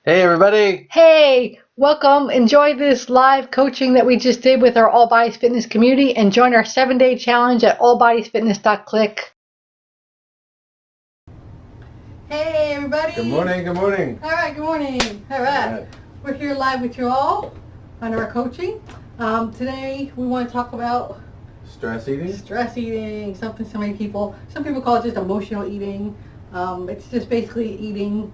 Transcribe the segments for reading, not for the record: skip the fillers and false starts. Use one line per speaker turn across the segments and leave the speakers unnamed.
Hey everybody!
Hey, welcome. Enjoy this live coaching that we just did with our All Bodies Fitness community and join our 7-day challenge at allbodiesfitness.click.
Hey everybody!
Good morning, good morning.
All right, good morning. All right. We're here live with you all on our coaching. Today we want to talk about
Stress eating?
stress eating, something some people call it just emotional eating. It's just basically eating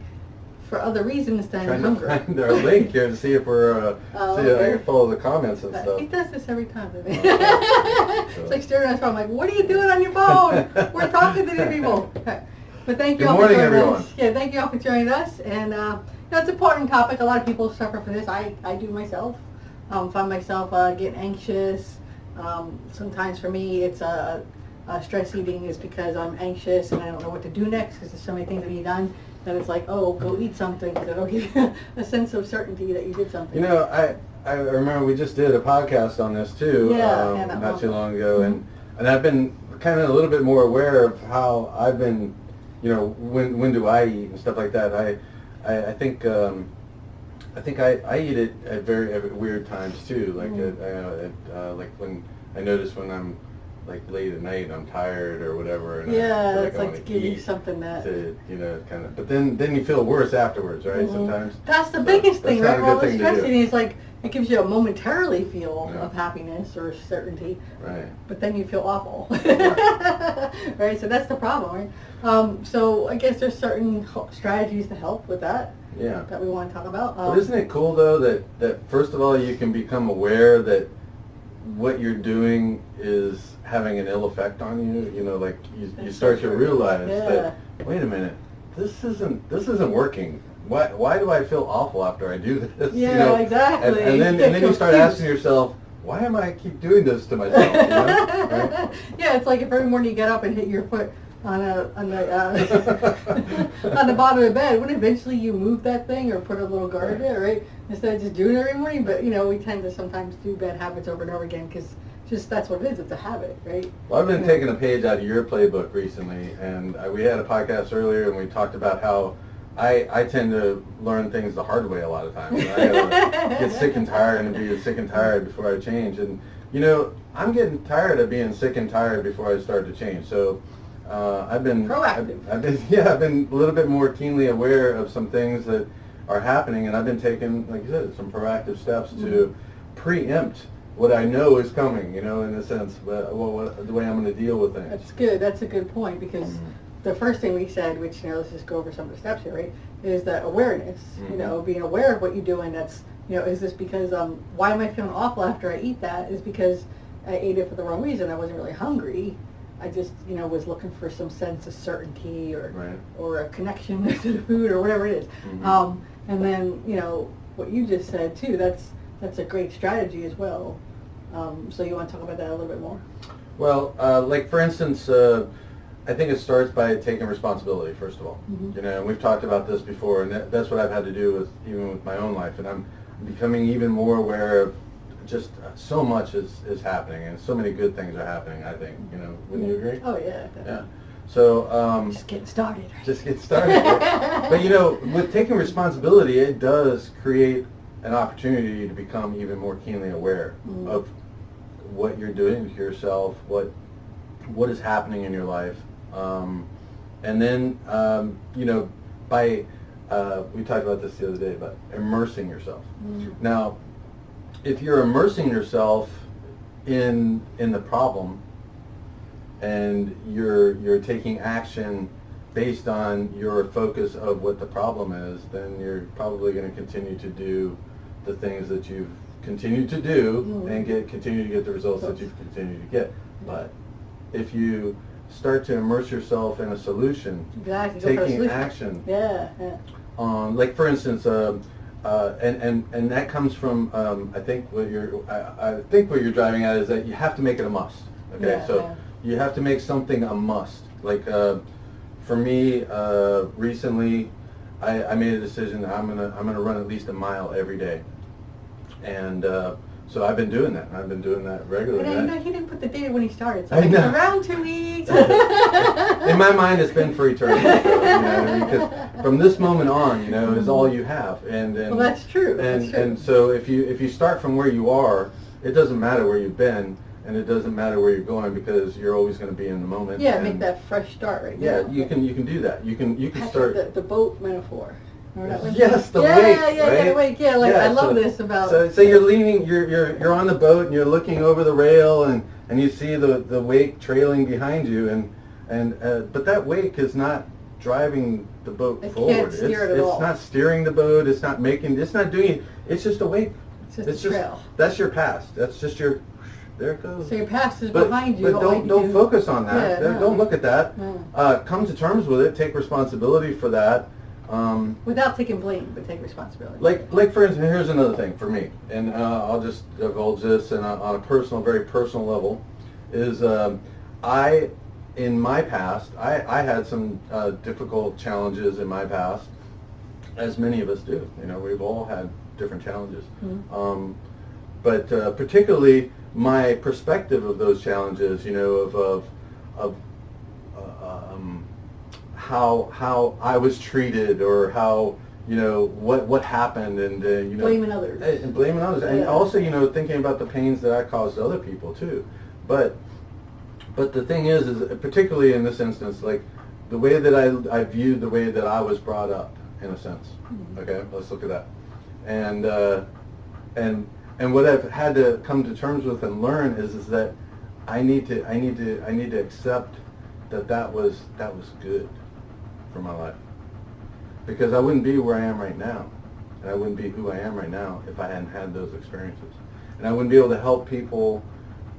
for other reasons than
Trying
hunger.
to find our link here to see if we're, see if I can follow the comments and stuff.
He does this every time.
Okay.
It's like staring at his phone. I'm like, what are you doing on your phone? We're talking to the people. Okay. But thank you
Good
all
morning,
for joining
everyone.
us. Yeah, thank you all for joining us. And it's an important topic. A lot of people suffer from this. I do myself. Find myself getting anxious. Sometimes for me, it's stress eating is because I'm anxious and I don't know what to do next because there's so many things to be done. That it's like, oh, go eat something. That'll give you a sense of certainty that you did something.
You know, I remember we just did a podcast on this too, not too long ago, and I've been kind of a little bit more aware of how I've been, you know, when do I eat and stuff like that. I think I eat it at very weird times too. Like like when I notice when I'm like late at night and I'm tired or whatever. And
it's like to give you something that
to, you know, kind of. But then you feel worse afterwards, right? Sometimes.
That's the biggest thing, right? All the stress
eating
eating is like it gives you a momentarily feel of happiness or certainty.
Right.
But then you feel awful. Right. So that's the problem, right? So I guess there's certain strategies to help with that.
Yeah.
That we want to talk about.
But isn't it cool though that first of all you can become aware that what you're doing is having an ill effect on you. You know, like you start to realize that, wait a minute, this isn't working. Why do I feel awful after I do this?
Yeah,
you know?
exactly.
And then you start asking yourself, why am I keep doing this to myself? You know? Right?
Yeah, it's like if every morning you get up and hit your foot on the on the bottom of the bed, wouldn't eventually you move that thing or put a little guard there, right? Instead of just doing it every morning. But you know, we tend to sometimes do bad habits over and over again because just that's what it is. It's a habit, right?
Well, I've been taking a page out of your playbook recently, and we had a podcast earlier, and we talked about how I tend to learn things the hard way a lot of times. I get sick and tired and be sick and tired before I change. And, you know, I'm getting tired of being sick and tired before I start to change. So I've been
proactive.
I've been a little bit more keenly aware of some things that are happening, and I've been taking, like you said, some proactive steps to preempt what I know is coming, you know, in a sense, the way I'm going to deal with things.
That's good. That's a good point because the first thing we said, which, you know, let's just go over some of the steps here, right, is that awareness, you know, being aware of what you're doing. That's, you know, is this because, why am I feeling awful after I eat that? Is because I ate it for the wrong reason. I wasn't really hungry. I just, you know, was looking for some sense of certainty or a connection to the food or whatever it is. And then, you know, what you just said too, that's a great strategy as well. So you want to talk about that a little bit more?
Well, like for instance, I think it starts by taking responsibility, first of all. You know, and we've talked about this before, and that's what I've had to do with even with my own life, and I'm becoming even more aware of just so much is happening, and so many good things are happening, I think. You know, wouldn't you agree?
Oh, yeah. Definitely.
Yeah. So
just getting started. Right?
Just get started. Right? But you know, with taking responsibility, it does create an opportunity to become even more keenly aware of what you're doing to yourself, what is happening in your life, and then you know, by we talked about this the other day, but immersing yourself. Now, if you're immersing yourself in the problem, and you're taking action based on your focus of what the problem is, then you're probably going to continue to do the things that you've continued to do and continue to get the results that you've continued to get. But if you start to immerse yourself in a solution, taking action, like for instance, and that comes from I think what you're driving at is that you have to make it a must. Okay, you have to make something a must. Like for me, recently, I made a decision that I'm gonna run at least a mile every day, and So I've been doing that. I've been doing that regularly.
And he didn't put the date when he started. So
I know.
around 2 weeks.
In my mind, it's been for eternity. So, you know what I mean? 'Cause from this moment on, you know, is all you have. And
well, that's true.
And so if you start from where you are, it doesn't matter where you've been, and it doesn't matter where you're going, because you're always going to be in the moment.
Yeah, make that fresh start right now.
Yeah, you can do that. You can start.
The boat metaphor.
Yes, the wake, right?
The wake. Yeah, like I love this about.
So you're leaning, you're on the boat, and you're looking over the rail, and you see the wake trailing behind you, and but that wake is not driving the boat forward.
Can't steer it at all.
It's not steering the boat. It's not doing it. It's just a wake.
It's just a trail.
That's your past. That's just your. There it goes.
So your past is behind you.
But don't focus on that.
Yeah, no.
Don't look at that.
No.
Come to terms with it. Take responsibility for that.
Without taking blame, but take responsibility.
Like for instance, here's another thing for me, and I'll just divulge this, and on a very personal level, is in my past, I had some difficult challenges in my past, as many of us do. You know, we've all had different challenges. Mm-hmm. But particularly my perspective of those challenges, you know, of how I was treated, or how, you know, what happened, and you know,
blaming others,
and also, you know, thinking about the pains that I caused other people too. But the thing is particularly in this instance, like the way that I viewed the way that I was brought up, in a sense. Mm-hmm. Okay, let's look at that, and what I've had to come to terms with and learn is that I need to accept that was good for my life, because I wouldn't be where I am right now, and I wouldn't be who I am right now if I hadn't had those experiences, and I wouldn't be able to help people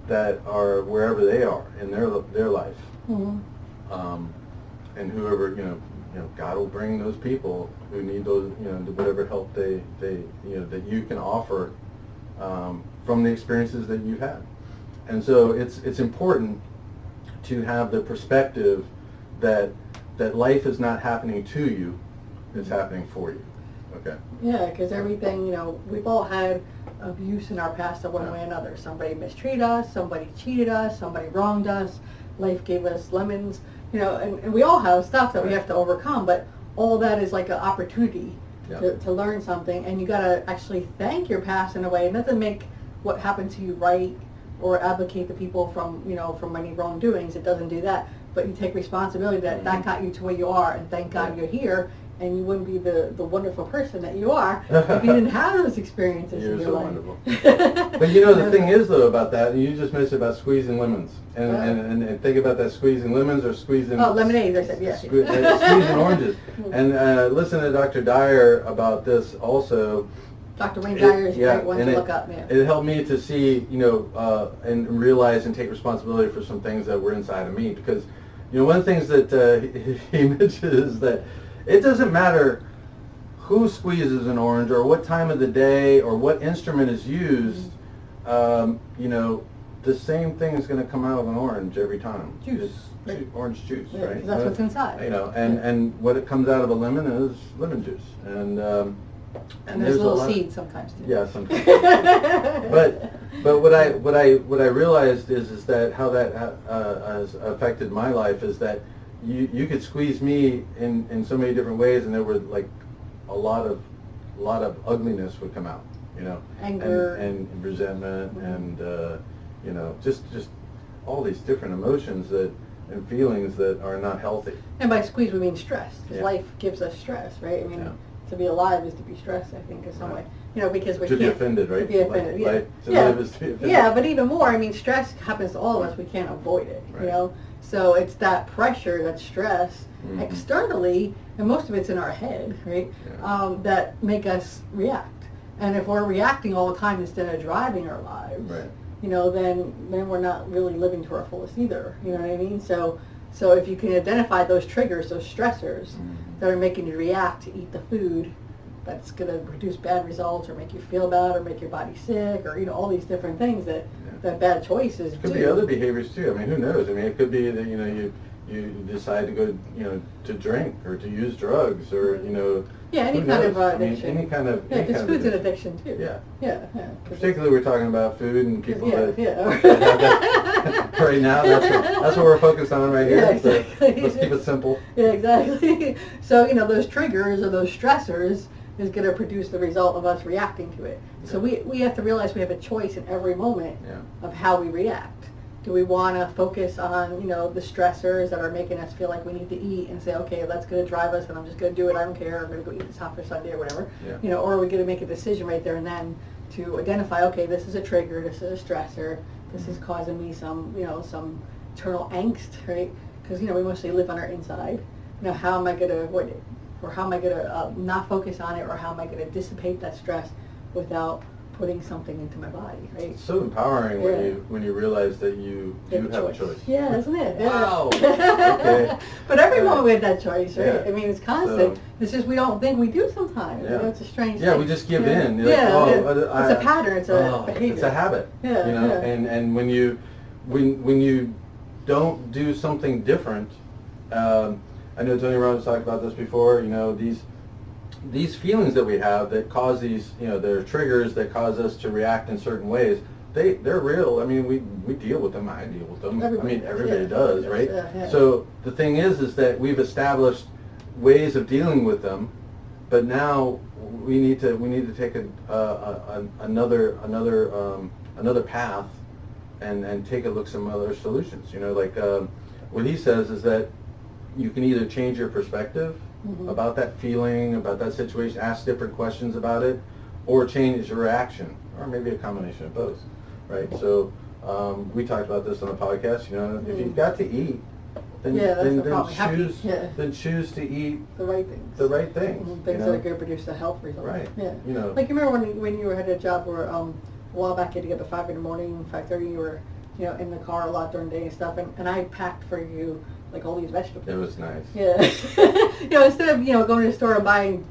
that are wherever they are in their life. Mm-hmm. And whoever, you know, God will bring those people who need those, you know, whatever help they you know, that you can offer from the experiences that you've had. And so it's important to have the perspective that life is not happening to you, it's happening for you. Okay.
Yeah, because everything, you know, we've all had abuse in our past in one way or another. Somebody mistreated us, somebody cheated us, somebody wronged us, life gave us lemons, you know, and we all have stuff that we have to overcome, but all that is like an opportunity to learn something, and you got to actually thank your past in a way. It doesn't make what happened to you right or advocate the people from, you know, from any wrongdoings. It doesn't do that, but you take responsibility that got you to where you are, and thank God you're here, and you wouldn't be the wonderful person that you are if you didn't have those experiences in your life.
Wonderful. But you know, the thing is though about that, you just mentioned about squeezing lemons, and think about that, squeezing lemons or squeezing
lemonade. I said yes.
Squeezing oranges, and listen to Dr. Dyer about this also.
Dr. Wayne Dyer is a great one to look up. Yeah.
It helped me to see, you know, and realize and take responsibility for some things that were inside of me, because, you know, one of the things that he mentioned is that it doesn't matter who squeezes an orange or what time of the day or what instrument is used, you know, the same thing is going to come out of an orange every time.
Juice.
It's orange juice, right?
That's what's inside.
You know, and what it comes out of a lemon is lemon juice. And
there's little seeds sometimes too.
Yeah, sometimes. but what I realized is that how that has affected my life is that you could squeeze me in so many different ways, and there were like a lot of ugliness would come out, you know,
anger
and resentment, and you know, just all these different emotions and feelings that are not healthy.
And by squeeze we mean stress, because life gives us stress, right? I mean, to be alive is to be stressed, I think, in some way. You know, because we
can't...
To
be offended, right?
To be offended,
live is to be offended.
Yeah, but even more, I mean, stress happens to all of us. We can't avoid it, you know? So it's that pressure, that stress, externally, and most of it's in our head, right, that make us react. And if we're reacting all the time instead of driving our lives, you know, then we're not really living to our fullest either, you know what I mean? So if you can identify those triggers, those stressors that are making you react to eat the food that's going to produce bad results or make you feel bad or make your body sick, or, you know, all these different things that bad choices
It could be other behaviors too. I mean, who knows? I mean, it could be that, you know, you decide to go, to drink or to use drugs or,
any
who
kind of
knows?
addiction.
Any kind of
Yeah, because food's an
addiction.
addiction too.
Yeah.
Yeah.
Particularly, we're talking about food and people that
Yeah.
have that right now. That's what we're focused on right here.
Yeah, exactly.
So let's keep it simple.
Yeah, exactly. So, those triggers or those stressors is going to produce the result of us reacting to it. So we have to realize we have a choice in every moment of how we react. Do we want to focus on, the stressors that are making us feel like we need to eat and say, okay, that's going to drive us and I'm just going to do it, I don't care, I'm going to go eat this hot for Sunday or whatever.
Yeah.
Or are we going to make a decision right there and then to identify, okay, this is a trigger, this is a stressor, this is causing me some, some internal angst, right? Because, we mostly live on our inside. How am I going to avoid it? Or how am I going to not focus on it? Or how am I going to dissipate that stress without putting something into my body, right?
It's so empowering when you realize that you do have a choice.
Yeah, isn't it?
Wow. Okay.
But every moment we have that choice, right?
Yeah.
I mean, it's constant.
So,
it's just we don't think we do sometimes.
Yeah.
It's a strange
Yeah,
thing.
we just give in. You're
Yeah,
like,
it's a pattern. It's a behavior.
It's a habit.
Yeah, yeah.
And when you don't do something different, I know Tony Robbins talked about this before. These feelings that we have that cause these, they're triggers that cause us to react in certain ways. They're real. I mean, we deal with them. I deal with them. Everybody does, right?
Yeah.
So the thing is that we've established ways of dealing with them, but now we need to take another path and take a look at some other solutions. What he says is that you can either change your perspective about that feeling, about that situation, ask different questions about it, or change your reaction, or maybe a combination of both, right? So we talked about this on the podcast. If you've got to eat, then choose to eat
the right things.
The right things.
Things that are going to produce a health result.
Right.
Yeah.
Like
you remember when you had a job where a while back you had to get up at 5 in the morning, 5:30, you were in the car a lot during the day and stuff, and I packed for you like all these vegetables.
It was nice.
Yeah. Instead of going to the store and buying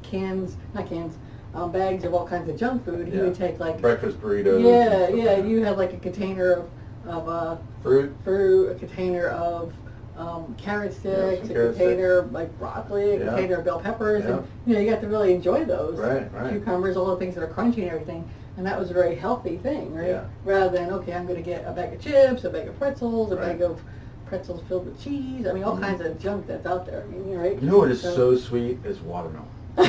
bags of all kinds of junk food, he would take like
breakfast burritos.
Yeah. You had like a container of
fruit,
a container of carrot sticks, a container like broccoli, a container of bell peppers, and you got to really enjoy those.
Right.
Cucumbers, all the things that are crunchy and everything. And that was a very healthy thing, right?
Yeah.
Rather than, okay, I'm going to get a bag of chips, a bag of pretzels, a bag of pretzels filled with cheese. I mean, all kinds of junk that's out there. I mean, right?
You know what is so sweet is watermelon. Oh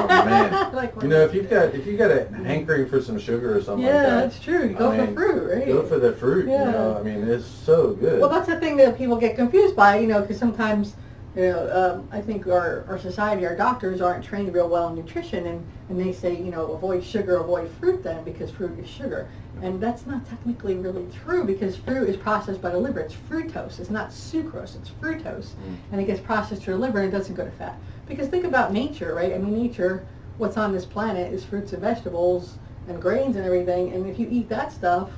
man!
Like
if you've got a hankering for some sugar or something like that.
Yeah, that's true. You go for fruit, right?
Go for the fruit.
Yeah.
I mean, it's so good.
Well, that's the thing that people get confused by, because sometimes, I think our society, our doctors aren't trained real well in nutrition, and they say, avoid sugar, avoid fruit then, because fruit is sugar. And that's not technically really true, because fruit is processed by the liver. It's fructose. It's not sucrose. It's fructose. And it gets processed through the liver and it doesn't go to fat. Because think about nature, right? I mean, nature, what's on this planet is fruits and vegetables and grains and everything. And if you eat that stuff,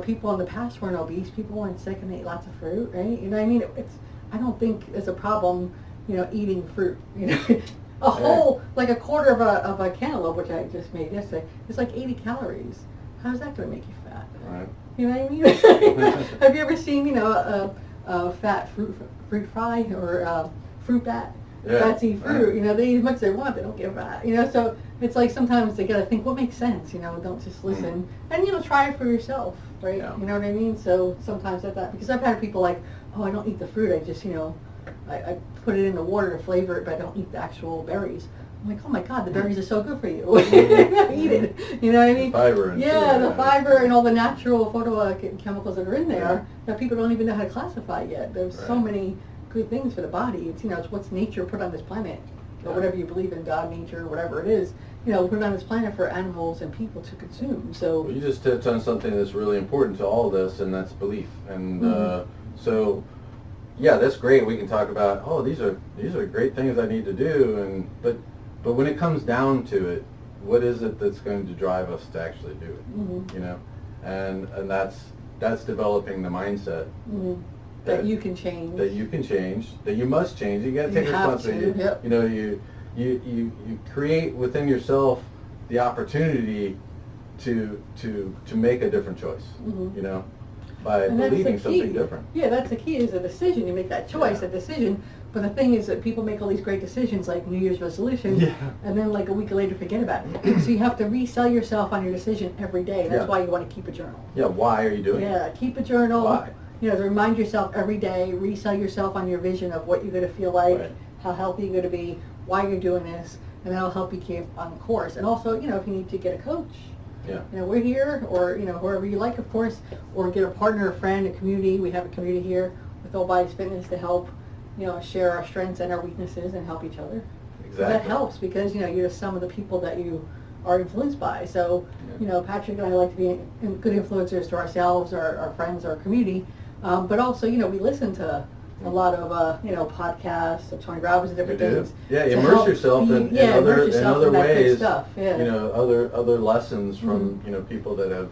people in the past weren't obese. People weren't sick and they ate lots of fruit, right? You know what I mean? I don't think it's a problem, eating fruit. A whole, like a quarter of a cantaloupe, which I just made yesterday, is like 80 calories. How's that going to make you fat?
Right.
You know what I mean? Have you ever seen, a fat fruit fry or fruit bat?
Yeah.
Bats eat fruit. They eat as much as they want. They don't get fat. So it's like sometimes they got to think what makes sense. Don't just listen and try it for yourself, right?
Yeah.
You know what I mean? So sometimes because I've had people like, oh, I don't eat the fruit. I just I put it in the water to flavor it, but I don't eat the actual berries. I'm like, oh my God, the berries are so good for you. Eat it. You know what I mean?
The fiber.
The fiber and all the natural photochemicals that are in there that people don't even know how to classify yet. There's so many good things for the body. It's it's what's nature put on this planet, or whatever you believe in, God, nature, whatever it is. Put it on this planet for animals and people to consume. So
you just touched on something that's really important to all of this, and that's belief. And so. Yeah, that's great. We can talk about, these are great things I need to do, but when it comes down to it, what is it that's going to drive us to actually do it? And that's developing the mindset
that you can change,
that you must change. You got to take responsibility.
Yep.
You create within yourself the opportunity to make a different choice. by
And that's the
believing
key.
something different.
Yeah, that's the key, is a decision. You make that choice,
Yeah.
a decision. But the thing is that people make all these great decisions like New Year's resolutions,
Yeah.
and then like a week later forget about it. So you have to resell yourself on your decision every day. That's
Yeah.
why you want to keep a journal.
Yeah, why are you doing it?
Yeah, keep a journal.
Why?
You know, to remind yourself every day, resell yourself on your vision of what you're going to feel like,
Right.
how healthy you're going to be, why you're doing this, and that'll help you keep on course. And also, you know, if you need to get a coach,
Yeah.
you know, we're here, or, you know, wherever you like, of course, or get a partner, a friend, a community. We have a community here with All Bodies Fitness to help, you know, share our strengths and our weaknesses and help each other. So
Exactly.
that helps because, you know, you're some of the people that you are influenced by. So,
Yeah.
you know, Patrick and I like to be good influencers to ourselves, our friends, our community. But also, you know, we listen to a lot of, you know, podcasts of Tony Robbins and different
You do.
things.
Yeah,
to
immerse
help
yourself
feed-
in
yeah,
other
immerse yourself
in other
that good
ways.
stuff. Yeah.
You know, other lessons from
Mhm.
you know, people that have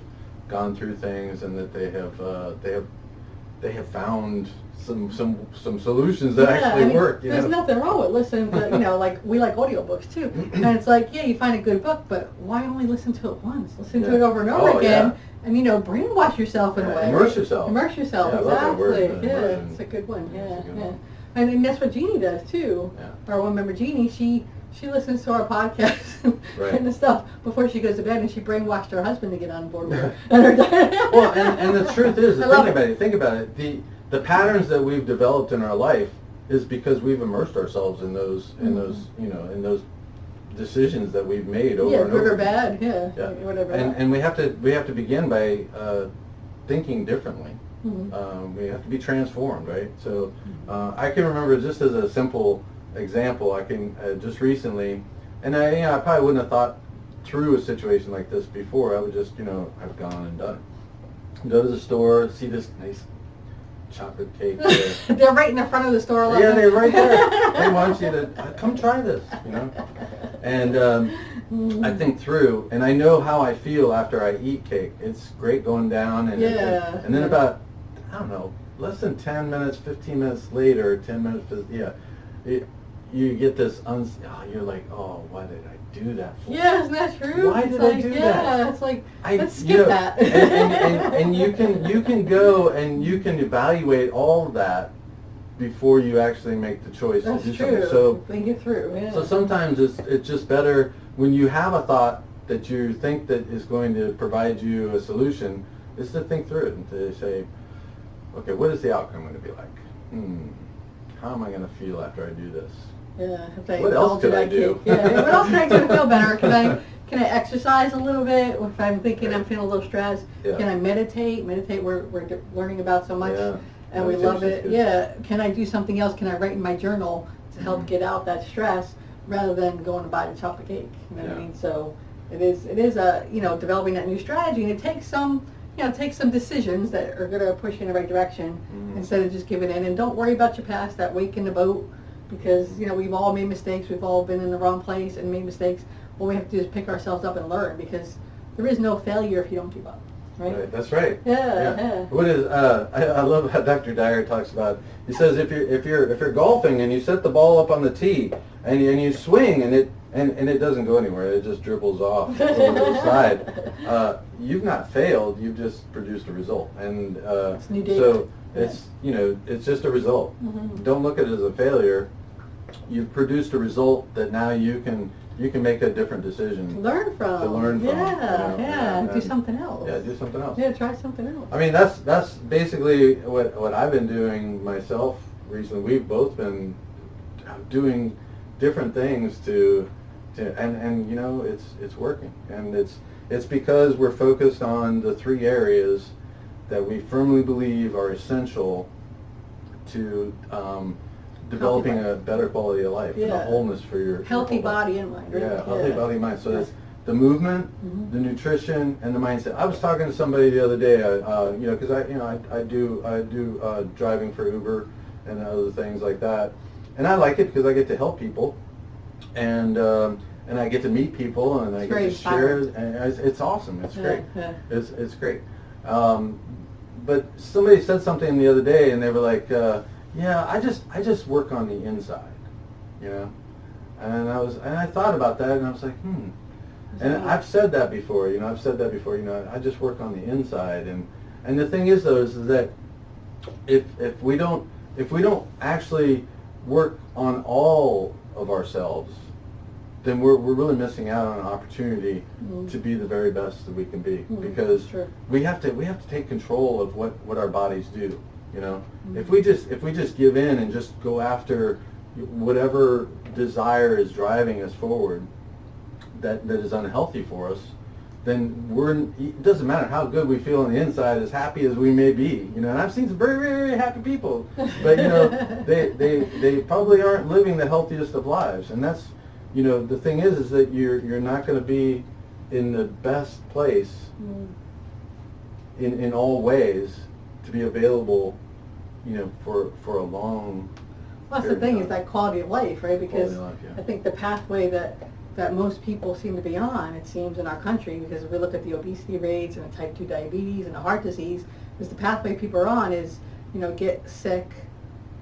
gone through things and that they have found some solutions that
Yeah,
actually
I mean,
work. You
there's
know?
nothing wrong with listening to, you know, like we like audiobooks too. And it's like, yeah, you find a good book, but why only listen to it once? Listen to
Yeah.
it over and over
Oh,
again,
yeah.
and, you know, brainwash yourself in a
Yeah,
way.
immerse
right?
yourself.
Immerse yourself,
Yeah, I love that word,
exactly. Yeah,
immersion.
it's a good one.
Yeah,
Yeah,
it's a good
yeah.
one.
And that's what Jeannie does too.
Yeah.
Our one member Jeannie, she listens to our podcast
Right.
and the stuff before she goes to bed, and she brainwashed her husband to get on board with her. And her
Well, and the truth is,
I love
think about it. The patterns that we've developed in our life is because we've immersed ourselves in those you know, in those decisions that we've made over
yeah,
and
good
over.
or bad, yeah,
Yeah.
whatever.
And we have to begin by thinking differently.
Mhm.
We have to be transformed, right? So I can remember, just as a simple example, I can just recently, and I probably wouldn't have thought through a situation like this before. I would just, you know, have gone and done it. Go to the store, see this nice chocolate cake there.
They're right in the front of the store.
Yeah, they're right there. They want you to come try this, you know. And I think through, and I know how I feel after I eat cake. It's great going down, and
Yeah.
and then about, I don't know, less than 10 minutes, 15 minutes later, 10 minutes, you get this, you're like, oh, why did I do that for?
Yeah, isn't that true?
Why
It's
did I
like,
do
yeah,
that?
it's like,
I-
let's
you
skip
know,
that.
and you can go and you can evaluate all of that before you actually make the choice
That's
to do
true.
something. So
Think it through, yeah.
so sometimes it's just better when you have a thought that you think that is going to provide you a solution, is to think through it and to say, okay, what is the outcome going to be like? How am I going to feel after I do this?
Yeah, if I
What else
indulge
could
in
I
that
do?
cake. Yeah, what else can I do to feel better? Can I exercise a little bit? If I'm thinking I'm feeling a little stressed,
Yeah.
can I meditate? We're learning about so much,
Yeah.
and we love
Meditation's
it.
good.
Yeah, can I do something else? Can I write in my journal to help get out that stress rather than going to buy the chocolate cake? You know what I
Yeah.
mean? So it is a, you know, developing that new strategy, and it takes some decisions that are going to push you in the right direction instead of just giving in. And don't worry about your past, that wake in the boat, because, you know, we've all made mistakes. We've all been in the wrong place and made mistakes. What we have to do is pick ourselves up and learn, because there is no failure if you don't give up, right?
Right, that's right.
Yeah.
What is I love how Dr. Dyer talks about. He says if you're golfing and you set the ball up on the tee and you swing and it doesn't go anywhere, it just dribbles off over to the side. You've not failed. You've just produced a result, and
It's new data.
so it's, you know, it's just a result.
Mhm.
Don't look at it as a failure. You've produced a result that now you can make a different decision.
Learn from.
To learn from,
Yeah,
you know,
yeah.
and-
Do something else.
Yeah, do something else.
Yeah, try something else.
I mean, that's basically what I've been doing myself recently. We've both been doing different things and you know, it's working, and it's because we're focused on the 3 areas that we firmly believe are essential to developing a better quality of life and a
Yeah.
wholeness for your
Healthy
whole life.
body and mind, right?
Yeah, healthy body and mind. So it's the movement,
Mhm.
the nutrition, and the mindset. I was talking to somebody the other day, you know, because I do driving for Uber and other things like that, and I like it because I get to help people, and I get to meet people, and I
It's
get
very
to share,
inspiring.
and it's awesome. It's great.
Yeah.
It's great. But somebody said something the other day, and they were like, "Yeah, I just work on the inside," you know. And I thought about that, and I was like, And I've said that before, you know. I just work on the inside, And the thing is, though, is that if we don't actually work on all of ourselves, then we're really missing out on an opportunity to be the very best that we can be, because we have to take control of what our bodies do. You know, if we just give in and just go after whatever desire is driving us forward that is unhealthy for us, then it doesn't matter how good we feel on the inside, as happy as we may be, you know. And I've seen some very, very, very happy people, but you know, they probably aren't living the healthiest of lives. And that's, you know, the thing is that you're not going to be in the best place in all ways to be available, you know, for a long.
Well, that's the thing, is that quality of life, right? Because
Life, yeah.
I think the pathway that most people seem to be on, it seems, in our country, because if we look at the obesity rates and the type 2 diabetes and the heart disease, is the pathway people are on is, you know, get sick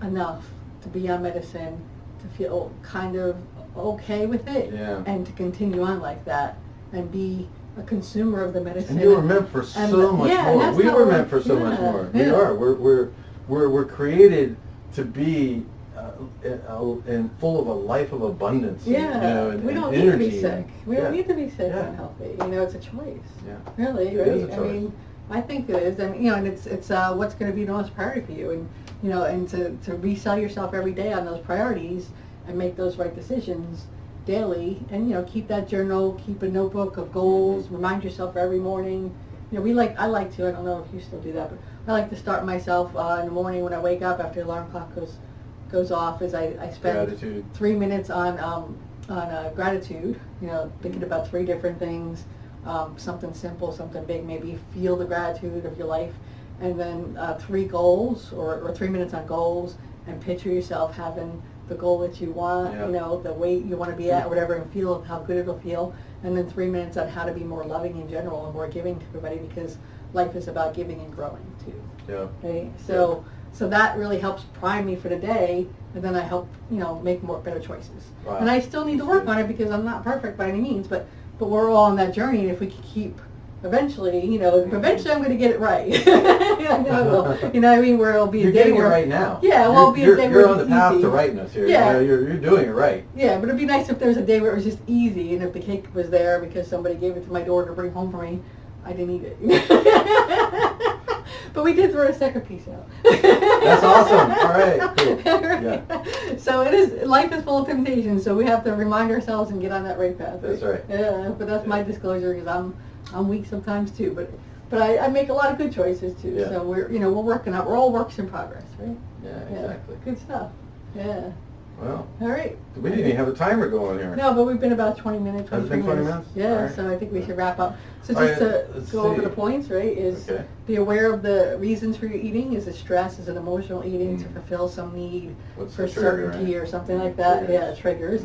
enough to be on medicine, to feel kind of okay with it, and to continue on like that and be a consumer of the medicine.
And you were meant for so much more. We were meant for so much more. We are. We're created to be and full of a life of abundance.
Yeah,
you know, and
we don't
and
need to
energy.
be sick. We don't need to be sick and unhealthy. You know, it's a choice.
Yeah.
Really,
It
right?
is a choice.
I mean, I think it is, and you know, and it's what's going to be the most priority for you, and you know, and to resell yourself every day on those priorities and make those right decisions daily, and you know, keep that journal, keep a notebook of goals, remind yourself every morning. You know, I like to, I don't know if you still do that, but I like to start myself in the morning when I wake up after the alarm clock goes off, is I spend
Gratitude.
3 minutes on gratitude, you know, thinking about 3 different things, something simple, something big, maybe feel the gratitude of your life, and then 3 goals, or 3 minutes on goals, and picture yourself having the goal that you want, you know, the weight you want to be at, or whatever, and feel how good it'll feel, and then 3 minutes on how to be more loving in general and more giving to everybody, because life is about giving and growing too.
Yeah.
Right? So that really helps prime me for the day, and then I help, you know, make better choices.
Wow.
And I still need to work on it, because I'm not perfect by any means, but we're all on that journey, and if we can keep, eventually, you know, eventually I'm going to get it right. I know, you know what I mean, where it'll be
You're
a day
getting
where,
it right now.
Yeah, well, it'll be a day where
you're on the
it's
path
easy.
to rightness here.
Yeah.
You know, you're doing it right.
Yeah, but it'd be nice if there was a day where it was just easy, and if the cake was there because somebody gave it to my daughter to bring home for me, I didn't eat it. But we did throw a second piece out.
That's awesome. All right. Cool.
Right.
Yeah.
So life is full of temptations, so we have to remind ourselves and get on that right path.
That's right.
Yeah, but that's my disclosure, because I'm weak sometimes too, but I make a lot of good choices too.
Yeah.
So we're working out. We're all works in progress, right?
Yeah, exactly.
Good stuff. Yeah.
Well,
All right.
we didn't even have a timer going here.
No, but we've been about 20 minutes.
Has it been 20 minutes?
Yeah,
All right.
so I think we should wrap up. So
All
just
right,
to
let's
go over
see.
the points, right, is
Okay.
be aware of the reasons for your eating. Is it stress? Is it emotional eating to fulfill some need
What's
for
the trigger,
certainty
right?
or something like that?
Triggers.
Yeah, triggers.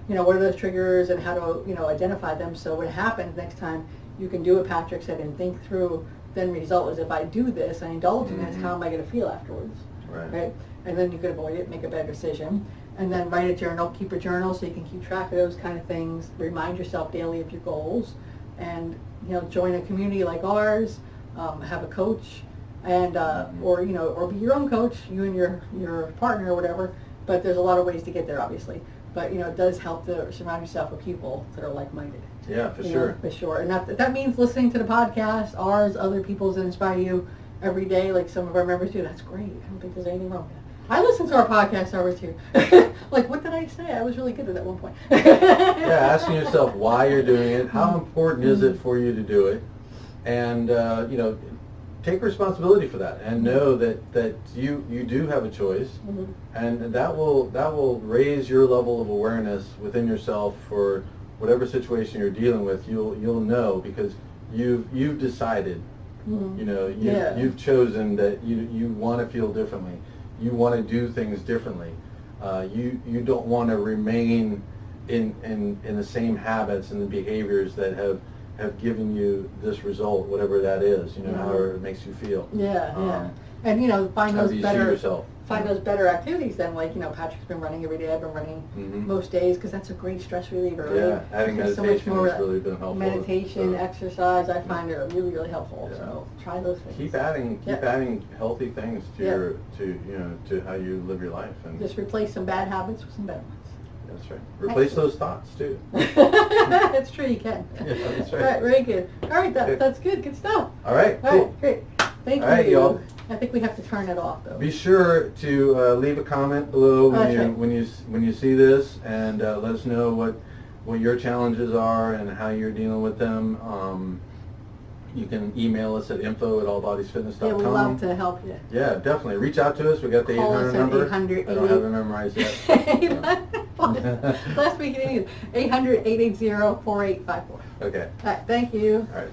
You know, what are those triggers, and how to, you know, identify them, so when it happens next time, you can do what Patrick said and think through, then result is, if I do this, I indulge in this, how am I going to feel afterwards?
Right.
And then you can avoid it, make a better decision. And then write a journal, keep a journal so you can keep track of those kind of things. Remind yourself daily of your goals, and you know, join a community like ours. Have a coach, and or you know, or be your own coach, you and your partner or whatever. But there's a lot of ways to get there, obviously. But you know, it does help to surround yourself with people that are like-minded.
Yeah, for
You
sure.
know, for sure. And that means listening to the podcast, ours, other people's that inspire you every day, like some of our members do. That's great. I don't think there's anything wrong with that. I listen to our podcast hours too. Like, what did I say? I was really good at that one point.
Yeah, asking yourself why you're doing it, how important is it for you to do it, and you know, take responsibility for that, and know that you do have a choice, and that will raise your level of awareness within yourself for whatever situation you're dealing with. You'll know, because you've decided. You know, you've chosen that you want to feel differently. You want to do things differently. You don't want to remain in the same habits and the behaviors that have have given you this result, whatever that is, you know,
Mhm.
however it makes you feel.
Yeah. And, you know, find
How
those
do you see
better,
yourself?
find those better activities then, like, you know, Patrick's been running every day, I've been running
Mhm.
most days, because that's a great stress reliever,
Yeah,
right?
adding
There's
meditation has really been helpful.
meditation, exercise, I find are really, really helpful,
Yeah.
so try those things.
Keep adding healthy things to
Yeah.
to how you live your life, and
Just replace some bad habits with some better ones.
that's right. Replace those thoughts too.
That's true, you can.
Yeah, that's right.
All right, very good. All right,
Good.
that's good stuff.
All right,
All
cool.
right, great. Thank
All right,
you.
y'all.
I think we have to turn it off, though.
Be sure to leave a comment below when
That's
you
right.
when you see this, and let us know what your challenges are and how you're dealing with them. You can email us at info@allbodiesfitness.com.
Yeah, we'd love to help you.
Yeah, definitely. Reach out to us. We got the
Call
800
us at
number.
800
I don't have it memorized yet.
Last week it is 800-880-4854.
Okay.
All right, thank you.
All right.